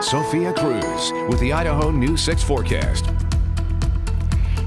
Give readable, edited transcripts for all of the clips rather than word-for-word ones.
Sophia Cruz with the Idaho News 6 forecast.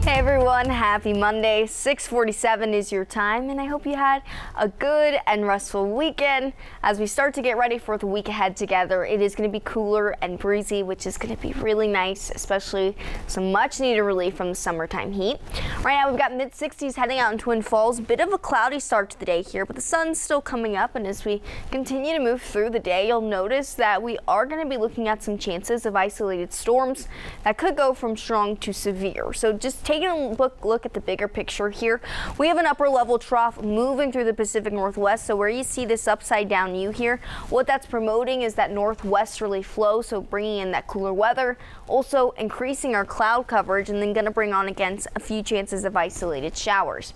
Hey everyone, happy Monday. 6:47 is your time, and I hope you had a good and restful weekend. As we start to get ready for the week ahead together, it is going to be cooler and breezy, which is going to be really nice, especially some much needed relief from the summertime heat. Right now we've got mid-60s heading out in Twin Falls. Bit of a cloudy start to the day here, but the sun's still coming up, and as we continue to move through the day, you'll notice that we are going to be looking at some chances of isolated storms that could go from strong to severe. So just taking a look at the bigger picture here, we have an upper level trough moving through the Pacific Northwest. So where you see this upside down U here, what that's promoting is that northwesterly flow, so bringing in that cooler weather, also increasing our cloud coverage, and then going to bring on again a few chances of isolated showers.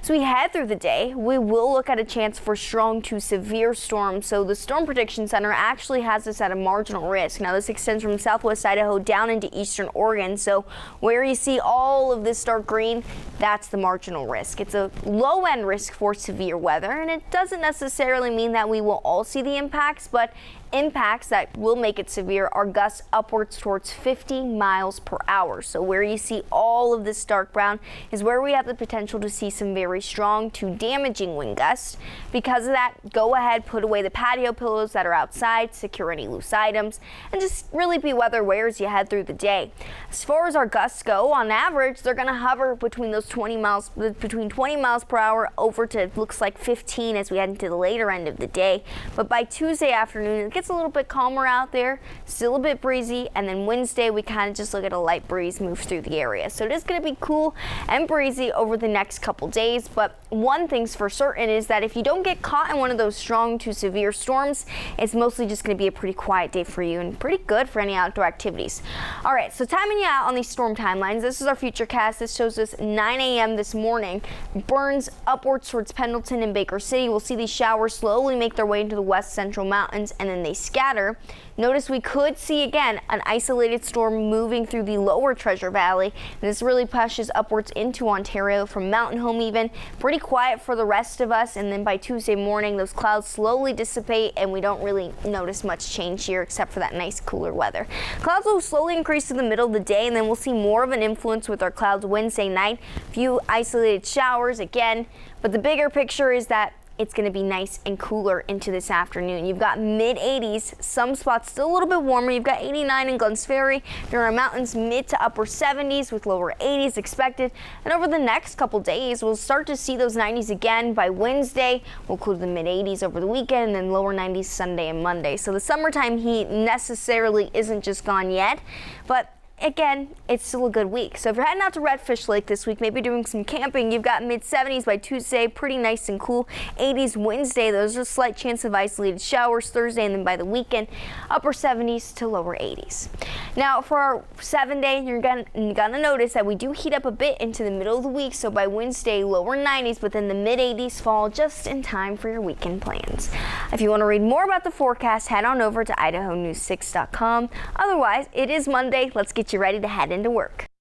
So we head through the day, we will look at a chance for strong to severe storms. So the Storm Prediction Center actually has this at a marginal risk. Now this extends from southwest Idaho down into eastern Oregon. So where you see all of this dark green, that's the marginal risk. It's a low end risk for severe weather, and it doesn't necessarily mean that we will all see the impacts, but impacts that will make it severe are gusts upwards towards 50 miles per hour. So where you see all of this dark brown is where we have the potential to see some very strong to damaging wind gusts. Because of that, go ahead, put away the patio pillows that are outside, secure any loose items, and just really be weather aware as you head through the day. As far as our gusts go, on average, they're going to hover between those 20 miles per hour over to looks like 15 as we head into the later end of the day. But by Tuesday afternoon, it gets a little bit calmer out there, still a bit breezy, and then Wednesday we kind of just look at a light breeze move through the area. So it is going to be cool and breezy over the next couple days, but one thing's for certain is that if you don't get caught in one of those strong to severe storms, it's mostly just going to be a pretty quiet day for you and pretty good for any outdoor activities. All right, so timing you out on these storm timelines, this is our futurecast. This shows us 9 a.m. this morning. Burns upwards towards Pendleton and Baker City. We'll see these showers slowly make their way into the west central mountains, and then they scatter. Notice we could see again an isolated storm moving through the lower Treasure Valley. And this really pushes upwards into Ontario from Mountain Home even. Pretty quiet for the rest of us, and then by Tuesday morning those clouds slowly dissipate and we don't really notice much change here except for that nice cooler weather. Clouds will slowly increase to the middle of the day, and then we'll see more of an influence with our clouds Wednesday night. Few isolated showers again, but the bigger picture is that it's going to be nice and cooler into this afternoon. You've got mid-80s, some spots still a little bit warmer. You've got 89 in Glenns Ferry. There are mountains mid to upper 70s with lower 80s expected. And over the next couple days, we'll start to see those 90s again by Wednesday. We'll include the mid-80s over the weekend, and then lower 90s Sunday and Monday. So the summertime heat necessarily isn't just gone yet, but again, it's still a good week. So if you're heading out to Redfish Lake this week, maybe doing some camping, you've got mid-70s by Tuesday, pretty nice and cool. 80s Wednesday, those are a slight chance of isolated showers Thursday, and then by the weekend, upper 70s to lower 80s. Now for our 7-day, you're gonna notice that we do heat up a bit into the middle of the week. So by Wednesday, lower 90s, but then the mid-80s fall just in time for your weekend plans. If you want to read more about the forecast, head on over to idahonews6.com. Otherwise, it is Monday. Let's get you ready to head into work.